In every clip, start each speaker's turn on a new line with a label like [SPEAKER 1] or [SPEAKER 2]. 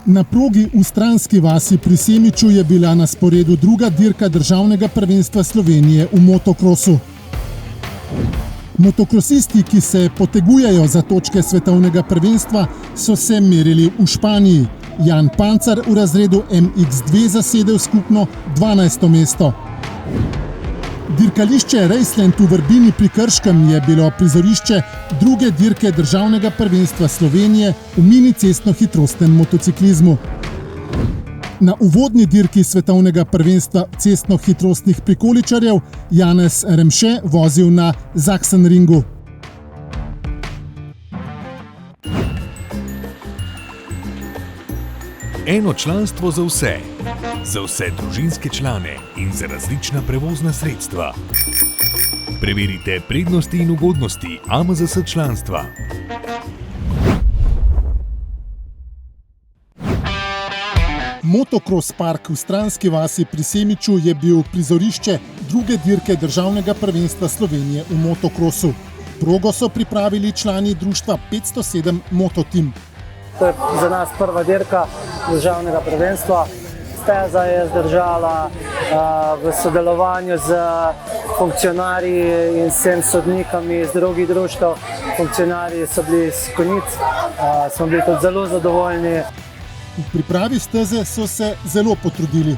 [SPEAKER 1] Na progi v Stranski vasi pri Semiču je bila na sporedu druga dirka državnega prvenstva Slovenije v motokrosu. Motokrosisti, ki se potegujejo za točke svetovnega prvenstva, so se merili v Španiji. Jan Pancar v razredu MX2 zasedel skupno 12. mesto. Dirkališče Raceland v Vrbini pri Krškem je bilo prizorišče druge dirke državnega prvenstva Slovenije v mini cestno-hitrostnem motociklizmu. Na uvodni dirki svetovnega prvenstva cestno-hitrostnih prikoličarjev Janez Remše vozil na Sachsenringu.
[SPEAKER 2] Eno članstvo za vse družinske člane in za različna prevozna sredstva. Preverite prednosti in ugodnosti AMZS članstva.
[SPEAKER 1] Motocross park v Stranski vasi pri Semiču je bil prizorišče druge dirke državnega prvenstva Slovenije v motokrosu. Progo so pripravili člani društva 507 Mototeam.
[SPEAKER 3] To je za nas prva dirka državnega prvenstva. Steza je zdržala v sodelovanju z funkcionarji in vsem sodnikami iz drugih društev. Funkcionarji so bili s Konjic, smo bili tudi zelo zadovoljni.
[SPEAKER 1] V pripravi steze so se zelo potrudili.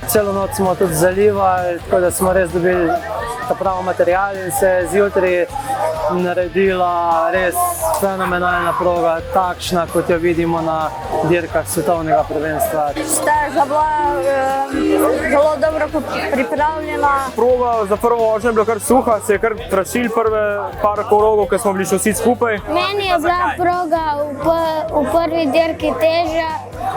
[SPEAKER 3] Celo noč smo tudi zalivali, tako da smo res dobili ta pravi material in se zjutraj naredila res fenomenalna proga, takšna, kot jo vidimo na dirkah svetovnega prvenstva.
[SPEAKER 4] Steza bila zelo dobro pripravljena.
[SPEAKER 5] Proga za prvo vožnjo je bila kar suha, se je kar prašil prve par krogov, ker smo bili še vsi skupaj.
[SPEAKER 4] Meni je bila proga v prvi dirki težja,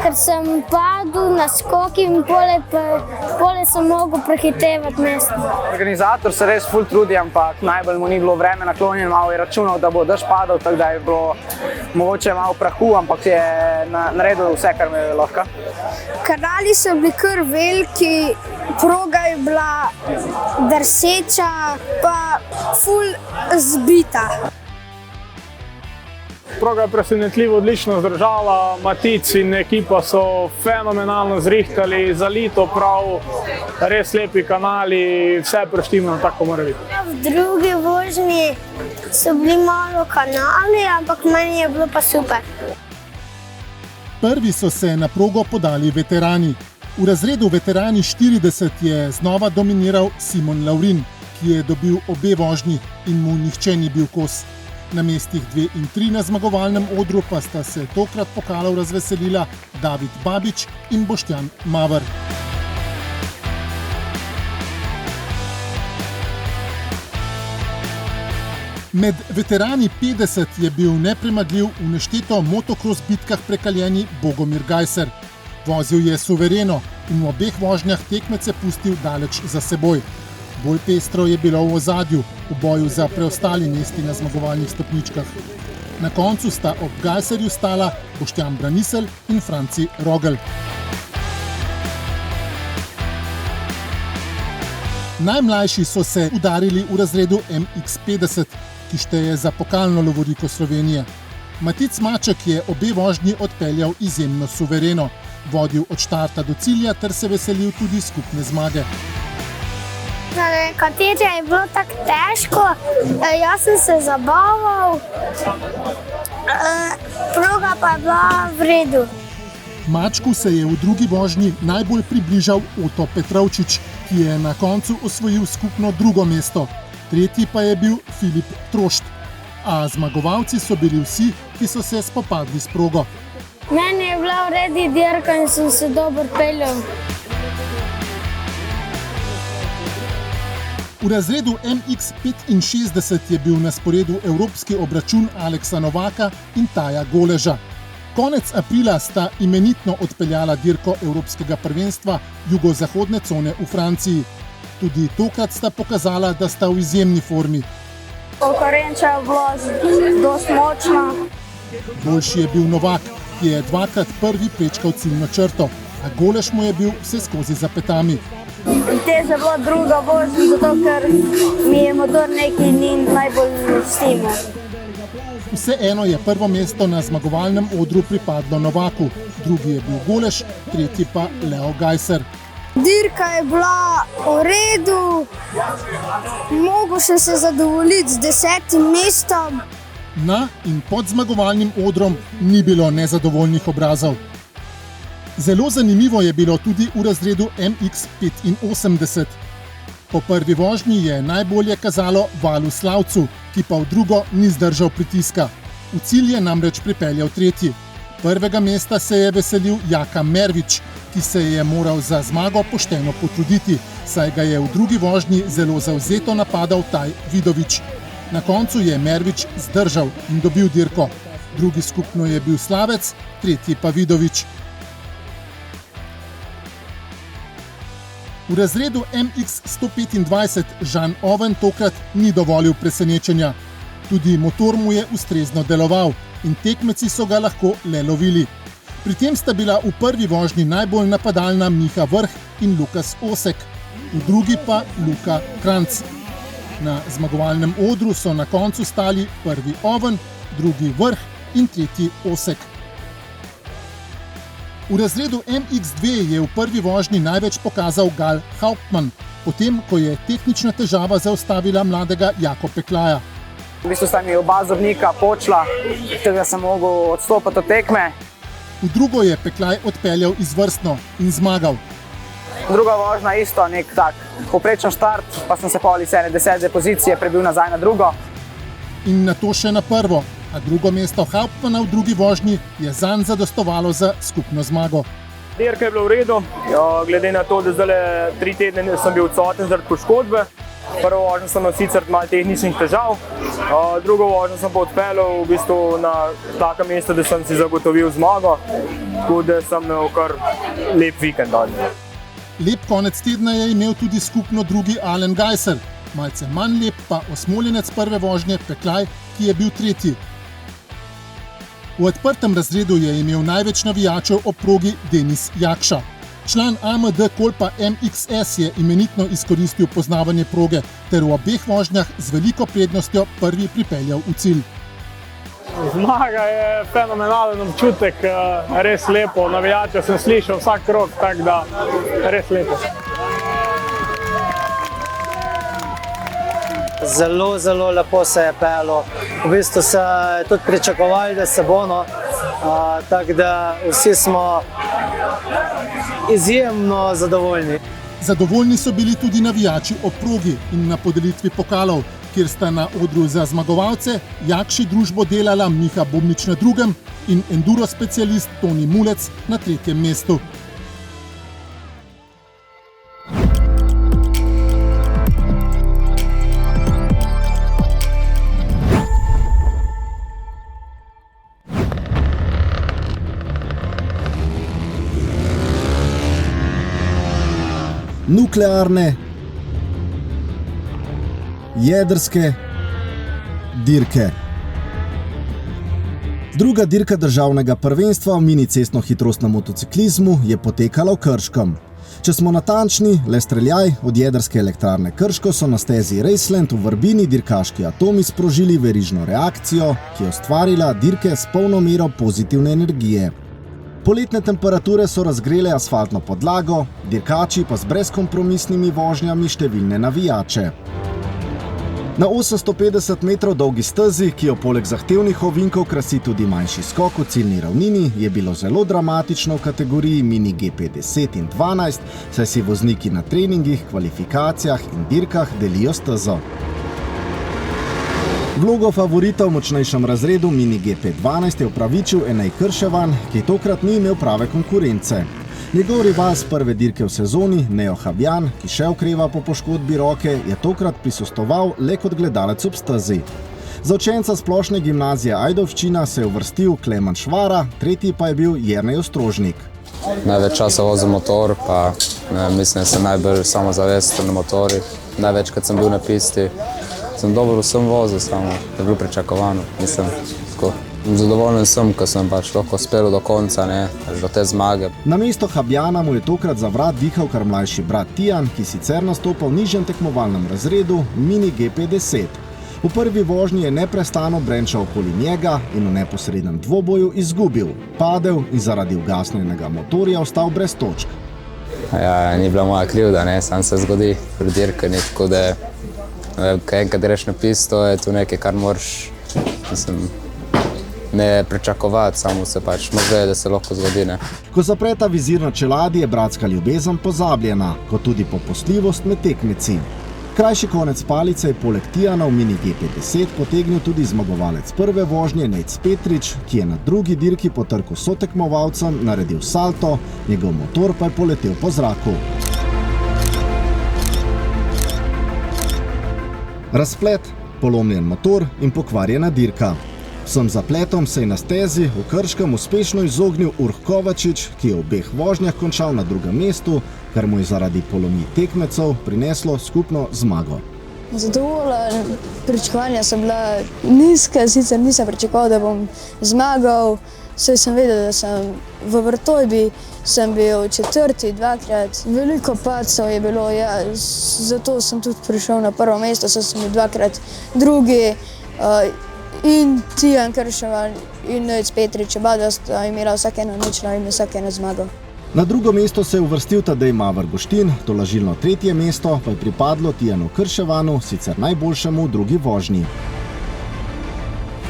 [SPEAKER 4] ker sem padel na skoki in pole sem mogel prehitevati mesto.
[SPEAKER 5] Organizator se res ful trudi, ampak najbolj mu ni bilo vreme naklonjeno, malo je računal, da bo dež padal, tako da je bilo mogoče malo prahu, ampak je naredil vse, kar je lahko.
[SPEAKER 4] Kanali so bili kar veliki, proga je bila drseča, pa ful zbita.
[SPEAKER 5] Proga je presenetljivo odlično zdržala, Matic in ekipa so fenomenalno zrihtali, zalito prav, res lepi kanali, vse preštimano tako mora biti.
[SPEAKER 4] V drugi vožnji so bili malo kanali, ampak meni je bilo pa super.
[SPEAKER 1] Prvi so se na progo podali veterani. V razredu veterani 40 je znova dominiral Simon Laurin, ki je dobil obe vožnji in mu nihče ni bil kos. Na mestih 2 in 3 na zmagovalnem odru pa sta se tokrat pokalov razveselila David Babič in Boštjan Maver. Med veterani 50 je bil nepremagljiv v nešteto motokros bitkah prekaljeni Bogomir Gajser. Vozil je suvereno in v obeh vožnjah tekmece pustil daleč za seboj. Bolj pestro je bilo v ozadju, v boju za preostali mesti na zmagovalnih stopničkah. Na koncu sta ob Gajserju stala Boštjan Braniselj in Franci Rogel. Najmlajši so se udarili v razredu MX50, ki šteje za pokalno lovoriko Slovenije. Matic Maček je obe vožnji odpeljal izjemno suvereno, vodil od štarta do cilja ter se veselil tudi skupne zmage.
[SPEAKER 4] Za nekatere je bilo tako težko, jaz sem se zabaval, proga pa je bila v redu.
[SPEAKER 1] Mačku se je v drugi vožnji najbolj približal Oto Petrovčič, ki je na koncu osvojil skupno drugo mesto. Tretji pa je bil Filip Trošt. A zmagovalci so bili vsi, ki so se spopadli s progo.
[SPEAKER 4] Meni je bila v redu dirka in sem se dobro peljal.
[SPEAKER 1] V razredu MX65 je bil na sporedu evropski obračun Aleksa Novaka in Taja Goleža. Konec aprila sta imenitno odpeljala dirko evropskega prvenstva jugozahodne cone v Franciji. Tudi tokrat sta pokazala, da sta v izjemni formi.
[SPEAKER 4] Konkurenča je bila dosti močna.
[SPEAKER 1] Boljši je bil Novak, ki je dvakrat prvi prečkal ciljno črto, a Golež mu je bil vseskozi za petami.
[SPEAKER 4] Težja je bila druga vožnja, zato ker mi je motor nekaj ni najbolj štimel.
[SPEAKER 1] Vseeno je prvo mesto na zmagovalnem odru pripadlo Novaku. drugi je bil Goleš, tretji pa Leo Gajser.
[SPEAKER 4] Dirka je bila v redu, mogel sem se zadovoljiti z 10. mestom.
[SPEAKER 1] Na in pod zmagovalnim odrom ni bilo nezadovoljnih obrazov. Zelo zanimivo je bilo tudi v razredu MX85. Po prvi vožnji je najbolje kazalo Valu Slavcu, ki pa v drugo ni zdržal pritiska. V cilj je namreč pripeljal tretji. Prvega mesta se je veselil Jaka Mervič, ki se je moral za zmago pošteno potruditi, saj ga je v drugi vožnji zelo zavzeto napadal Taj Vidovič. Na koncu je Mervič zdržal in dobil dirko. Drugi skupno je bil Slavec, tretji pa Vidovič. V razredu MX125 Žan Oven tokrat ni dovolil presenečenja. Tudi motor mu je ustrezno deloval in tekmeci so ga lahko le lovili. Pri tem sta bila v prvi vožnji najbolj napadalna Miha Vrh in Lukas Osek, v drugi pa Luka Kranc. Na zmagovalnem odru so na koncu stali prvi Oven, drugi Vrh in tretji Osek. V razredu MX2 je v prvi vožnji največ pokazal Gal Hauptmann, potem ko je tehnična težava zaustavila mladega Jako Peklaja.
[SPEAKER 6] V bistvu sta mi oba zobnika počla, tega sem mogel odstopiti od tekme.
[SPEAKER 1] V drugo je Peklaj odpeljal izvrstno in zmagal.
[SPEAKER 6] Druga vožnja isto, nek tak povprečen štart, pa sem se pol iz 10. pozicije prebil nazaj na drugo.
[SPEAKER 1] In nato še na prvo, a drugo mesto Hauptmanna v drugi vožnji je zanj zadostovalo za skupno zmago.
[SPEAKER 5] Dirka je bila v redu, glede na to, da zdaj 3 tedne sem bil odsoten zaradi poškodbe. Prvo vožnjo sem imel sicer malo tehničnih težav, drugo vožnjo sem pa odpeljal v bistvu na takem mestu, da sem si zagotovil zmago, tako da sem imel kar lep vikend.
[SPEAKER 1] Lep konec tedna je imel tudi skupno drugi Alen Gajser, malce manj lep pa osmoljenec prve vožnje Peklaj, ki je bil tretji. V odprtem razredu je imel največ navijačev ob progi Denis Jakša. Član AMD Kolpa MXS je imenitno izkoristil poznavanje proge ter v obeh vožnjah z veliko prednostjo prvi pripeljal v cilj.
[SPEAKER 5] Zmaga je fenomenalen občutek, res lepo. Navijače sem slišal vsak krog, tako da res lepo.
[SPEAKER 3] Zelo, zelo lepo se je pelo. V bistvu se tudi pričakovali, da se bo, tako da vsi smo izjemno zadovoljni.
[SPEAKER 1] Zadovoljni so bili tudi navijači ob progi in na podelitvi pokalov, kjer sta na odru za zmagovalce Jakši družbo delala Miha Bobnič na drugem in enduro specialist Toni Mulec na tretjem mestu.
[SPEAKER 7] Nuklearne, jedrske dirke. Druga dirka državnega prvenstva v mini cestno-hitrostnem motociklizmu je potekala v Krškem. Če smo natančni, le streljaj od jedrske elektrarne Krško so na stezi Raceland v Vrbini dirkaški atomi sprožili verižno reakcijo, ki je ustvarila dirke s polno mero pozitivne energije. Poletne temperature so razgrele asfaltno podlago, dirkači pa z brezkompromisnimi vožnjami številne navijače. Na 850 metrov dolgi stezi, ki jo poleg zahtevnih ovinkov krasi tudi manjši skok v ciljni ravnini, je bilo zelo dramatično v kategoriji Mini GP 10 in 12, saj si vozniki na treningih, kvalifikacijah in dirkah delijo stezo. Vlogo favorita v močnejšem razredu Mini GP 12 je upravičil Enej Krševan, ki tokrat ni imel prave konkurence. Njegov rival z prve dirke v sezoni, Neo Habjan, ki še okreva po poškodbi roke, je tokrat prisostoval le kot gledalec ob stezi. Za učenca splošne gimnazije Ajdovščina se je uvrstil Klemen Švara, tretji pa je bil Jernej Ostrožnik.
[SPEAKER 8] Največ časa vozim motor, pa mislim, da sem najbolj samozavesten na motorjih. Največkrat sem bil na pisti. Sem dobro vsem vozil, samo je bilo pričakovano. Zadovoljen sem, ko sem pač lahko uspel do konca, do te zmage.
[SPEAKER 7] Namesto Habjana mu je tokrat za vrat dihal kar mlajši brat Tijan, ki sicer nastopa v nižjem tekmovalnem razredu Mini GP 10. V prvi vožnji je neprestano brenčal okoli njega in v neposrednem dvoboju izgubil, padel in zaradi ugasnjenega motorja ostal brez točk.
[SPEAKER 8] Ja, ni bila moja krivda, ne, sam se zgodi pri dirkanju, tako da kaj enkrat greš na pisto, je to nekaj, kar moraš, ne pričakovati, samo se pač moraš vedeti, da se lahko zgodi, ne.
[SPEAKER 7] Ko zapreta vizir na čeladi, je bratska ljubezen pozabljena, kot tudi popustljivost med tekmeci. Krajši konec palice je poleg Tijana v Mini GP10 potegnil tudi zmagovalec prve vožnje Nejc Petrič, ki je na drugi dirki po trku sotekmovalcem naredil salto, njegov motor pa je poletel po zraku. Razplet, polomljen motor in pokvarjena dirka. Vsem zapletom se je na stezi v Krškem uspešno izognil Urh Kovačič, ki je v obeh vožnjah končal na drugem mestu, kar mu je zaradi polomij tekmecev prineslo skupno zmago.
[SPEAKER 9] Zadovoljen, pričakovanja so bila nizka, sicer nisem pričakoval, da bom zmagal, saj sem vedel, da sem v Vrtojbi, sem bil četrti dvakrat, veliko padcev je bilo, ja, zato sem tudi prišel na prvo mesto, saj sem bil dvakrat drugi, in Tijan Krševan in Nejc Petrič, oba sta imela vsak eno ničlo in vsak eno zmago.
[SPEAKER 7] Na drugo mesto se je uvrstil Tadej Mavr Guštin, tolažilno tretje mesto pa je pripadlo Tijanu Krševanu, sicer najboljšemu v drugi vožnji.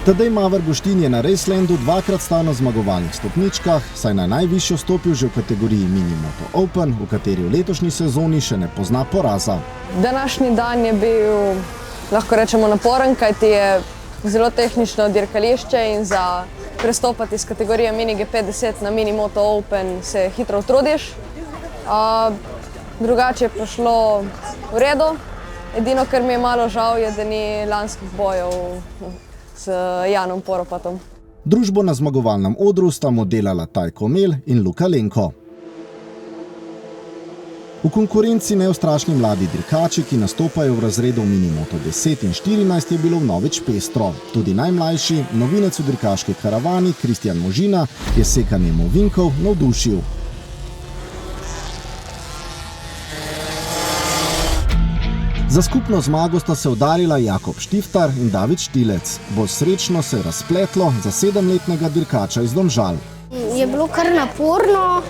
[SPEAKER 7] Tadej Mavr Guštin je na Racelandu dvakrat stal na zmagovalnih stopničkah, saj na najvišjo stopil že v kategoriji Mini Moto Open, v kateri v letošnji sezoni še ne pozna poraza.
[SPEAKER 10] Današnji dan je bil, lahko rečemo, naporen, kajti je zelo tehnično dirkališče in za prestopati iz kategorije Mini GP10 na Mini Moto Open se hitro utrudiš. Drugače je prišlo v redu. Edino, kar mi je malo žal, je, da ni lanskih bojev s Janom Poropatom.
[SPEAKER 7] Družbo na zmagovalnem odru sta mu delala Tajko Mel in Luka Lenko. V konkurenci neustrašni mladi dirkači, ki nastopajo v razredu Mini Moto 10 in 14, je bilo vnovič pestro. Tudi najmlajši, novinec v dirkaški karavani, Kristjan Možina, je sekanjem ovinkov navdušil. Za skupno zmago sta se udarila Jakob Štiftar in David Štilec. Bolj srečno se je razpletlo za 7-letnega dirkača iz Domžal.
[SPEAKER 4] Je bilo kar naporno.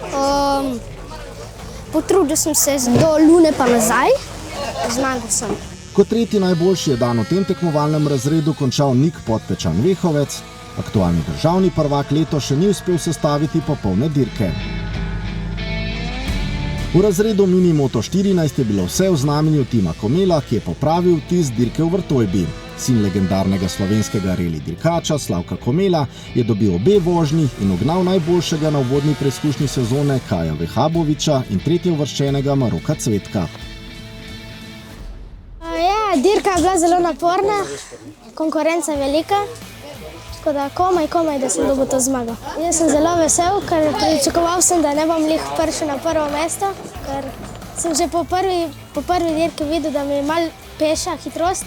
[SPEAKER 4] Potrudil sem se do Lune pa nazaj, zmagal sem.
[SPEAKER 7] Kot tretji najboljši je dan v tem tekmovalnem razredu končal Nik Podpečan-Vehovec. Aktualni državni prvak leto še ni uspel sestaviti popolne dirke. V razredu Mini Moto 14 je bilo vse v znamenju Tima Komela, ki je popravil vtis dirke v Vrtojbi. Sin legendarnega slovenskega reli dirkača Slavka Komela je dobil obe vožnji in ugnal najboljšega na uvodni preizkušnji sezone Kaja Vehaboviča in tretjeuvrščenega Maroka Cvetka.
[SPEAKER 4] Dirka je bila zelo naporna, konkurenca velika, tako da komaj, da sem dobil to zmago. Jaz sem zelo vesel, ker pričakoval sem, da ne bom prišel na prvo mesto, ker sem že po prvi dirki videl, da mi je malo peša hitrost.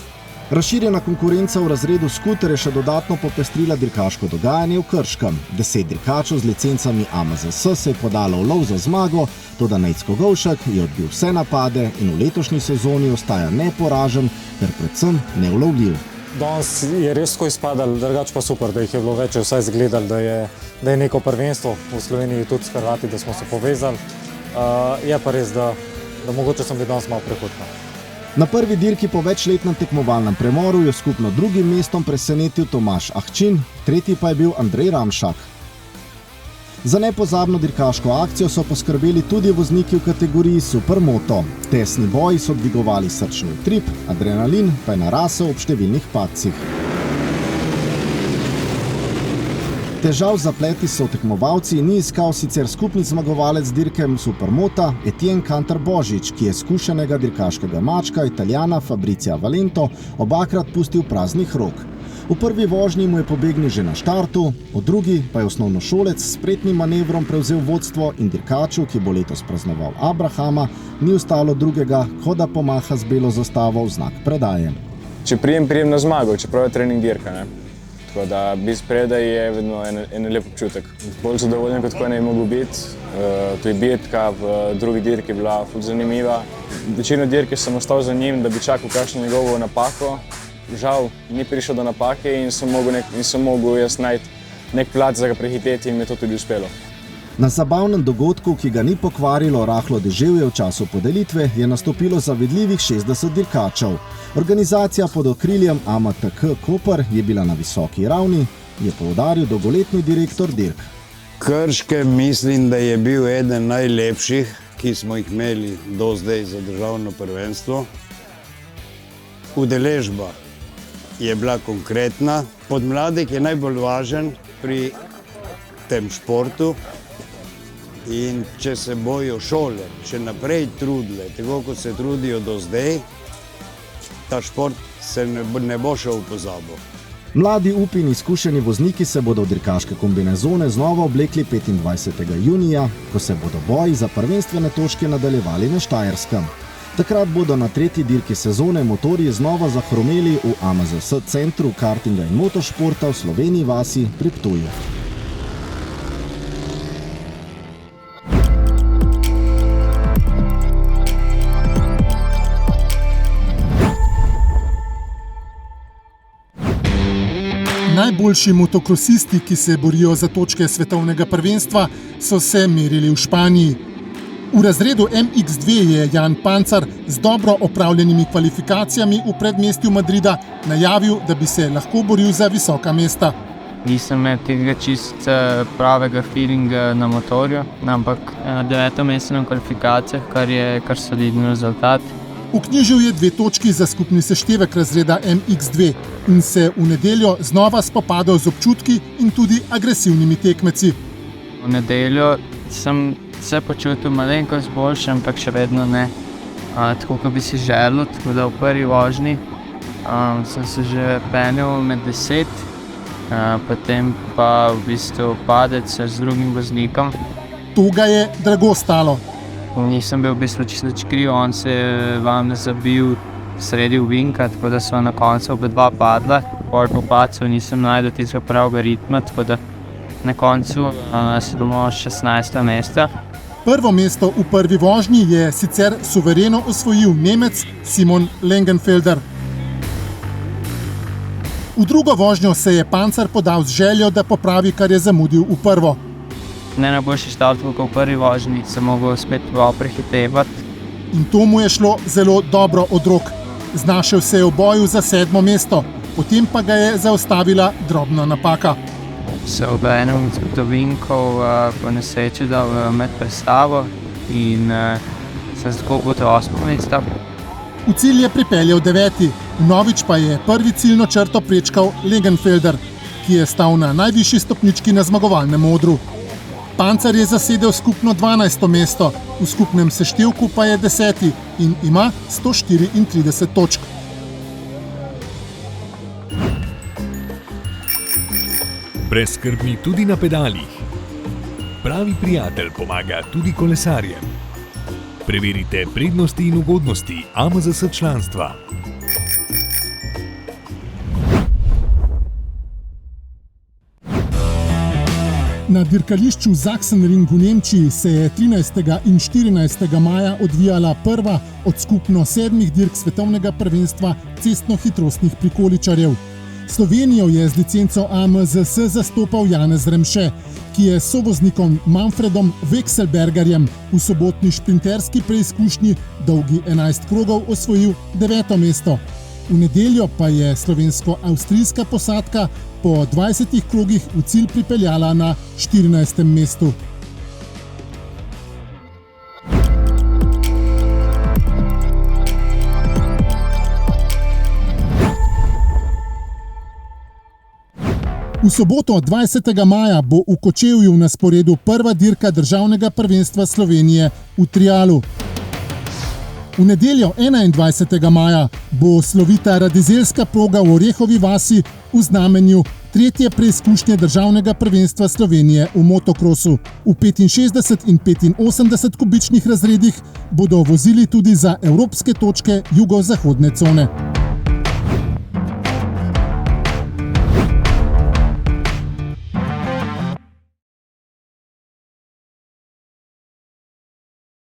[SPEAKER 7] Razširjena konkurenca v razredu skuter je še dodatno popestrila dirkaško dogajanje v Krškem. 10 dirkačev z licencami AMZS se je podalo v lov za zmago, toda Nejc Kogovšek je odbil vse napade in v letošnji sezoni ostaja neporažen ter predvsem neulovljiv.
[SPEAKER 11] Danes je res tako izpadalo, drugače pa super, da jih je bilo več, vsaj zgledali, da je neko prvenstvo v Sloveniji tudi s Hrvati, da smo se povezali. Je pa res, da mogoče sem bil danes malo prehutno.
[SPEAKER 7] Na prvi dirki po večletnem tekmovalnem premoru je skupno drugim mestom presenetil Tomaž Ahčin, tretji pa je bil Andrej Ramšak. Za nepozabno dirkaško akcijo so poskrbeli tudi vozniki v kategoriji Supermoto. Tesni boji so dvigovali srčni utrip, adrenalin pa je narasel ob številnih padcih. Težav zapleti so tekmovalci ni iskal sicer skupni zmagovalec dirke Supermota Etienne Cantar-Božič, ki je izkušenega dirkaškega mačka Italijana Fabricia Valento obakrat pustil praznih rok. V prvi vožnji mu je pobegnil že na štartu, v drugi pa je osnovnošolec s spretnim manevrom prevzel vodstvo in dirkaču, ki bo letos praznoval Abrahama, ni ostalo drugega, kot da pomaha z belo zastavo v znak predaje.
[SPEAKER 5] Če prijem na zmago, čeprav je trening dirka, ne? Tako da biti spredaj je vedno en lep občutek. Bolj zadovoljen, kot ko ne bi mogel biti. Tudi bitka v drugi dirki je bila ful zanimiva. Večino dirke sem ostal za njim, da bi čakal kakšno njegovo napako.
[SPEAKER 12] žal ni prišel do napake in sem mogel jaz najti nek plac za ga prehiteti in mi je to tudi uspelo.
[SPEAKER 7] Na zabavnem dogodku, ki ga ni pokvarilo rahlo deževje v času podelitve, je nastopilo zavidljivih 60 dirkačev. Organizacija pod okriljem AMTK Koper je bila na visoki ravni, je poudaril dolgoletni direktor dirk.
[SPEAKER 13] Krške mislim, da je bil eden najlepših, ki smo jih imeli do zdaj za državno prvenstvo. Udeležba je bila konkretna. Podmladek je najbolj važen pri tem športu in če se bojo šole še naprej trudile, tako kot se trudijo do zdaj, ta šport se ne bo šel v pozabo.
[SPEAKER 7] Mladi upi in izkušeni vozniki se bodo v dirkaške kombinezone znova oblekli 25. junija, ko se bodo boji za prvenstvene točke nadaljevali na Štajerskem. Takrat bodo na tretji dirki sezone motorji znova zahromeli v AMZS centru kartinga in motošporta v Sloveniji vasi pri Ptuju.
[SPEAKER 1] Najboljši motokrosisti, ki se borijo za točke svetovnega prvenstva, so se merili v Španiji. V razredu MX2 je Jan Pancar z dobro opravljenimi kvalifikacijami v predmestju Madrida najavil, da bi se lahko boril za visoka mesta.
[SPEAKER 14] Nisem imel tega čist pravega feelinga na motorju, ampak 9. mesto na kvalifikacijah, kar je kar solidni rezultat.
[SPEAKER 1] Vknjižil je 2 točki za skupni seštevek razreda MX2 in se v nedeljo znova spopadal z občutki in tudi agresivnimi tekmeci.
[SPEAKER 14] V nedeljo sem se počutil malenkost boljše, ampak še vedno ne tako, kot bi si želel. Tako da v prvi vožnji sem se že penjal med 10, potem pa v bistvu padec z drugim voznikom.
[SPEAKER 1] To ga je drago stalo.
[SPEAKER 14] Nisem bil v bistvu čisto kriv, on se je vam zabil sredi ovinka, tako da so na koncu oba padla. Po padcu nisem našel tistega pravega ritma, tako da na koncu se bomo 16. mesta.
[SPEAKER 1] Prvo mesto v prvi vožnji je sicer suvereno osvojil Nemec Simon Langenfelder. V drugo vožnjo se je Pancar podal z željo, da popravi, kar je zamudil v prvo.
[SPEAKER 14] Ne najboljši štart, kot v prvi vožnji, sem mogel spet prehitevati.
[SPEAKER 1] In to mu je šlo zelo dobro od rok. Znašel se je v boju za 7. mesto, potem pa ga je zaustavila drobna napaka.
[SPEAKER 14] Se v enem od ovinkov po nesreči dal med prestavo in sem tako kot 8. mesto.
[SPEAKER 1] V cilj je pripeljal 9. Vnovič pa je prvi ciljno črto prečkal Langenfelder, ki je stal na najvišji stopnički na zmagovalnem odru. Pancar je zasedel skupno 12. mesto, v skupnem seštevku pa je 10. in ima 134 točk.
[SPEAKER 2] Brezskrbni tudi na pedalih. Pravi prijatelj pomaga tudi kolesarjem. Preverite prednosti in ugodnosti AMZS članstva.
[SPEAKER 1] Na dirkališču Sachsenring v Nemčiji se je 13. in 14. maja odvijala prva od skupno 7 dirk svetovnega prvenstva cestno-hitrostnih prikoličarjev. Slovenijo je z licenco AMZS zastopal Janez Remše, ki je s sovoznikom Manfredom Vekselbergerjem v sobotni šprinterski preizkušnji dolgi 11 krogov osvojil 9. mesto. V nedeljo pa je slovensko-avstrijska posadka po 20 krogih v cilj pripeljala na 14. mestu. V soboto 20. maja bo v Kočevju na sporedu prva dirka državnega prvenstva Slovenije v trialu. V nedeljo 21. maja bo slovita radizelska proga v Orehovi vasi v znamenju tretje preizkušnje državnega prvenstva Slovenije v motokrosu. V 65 in 85 kubičnih razredih bodo vozili tudi za evropske točke jugozahodne cone.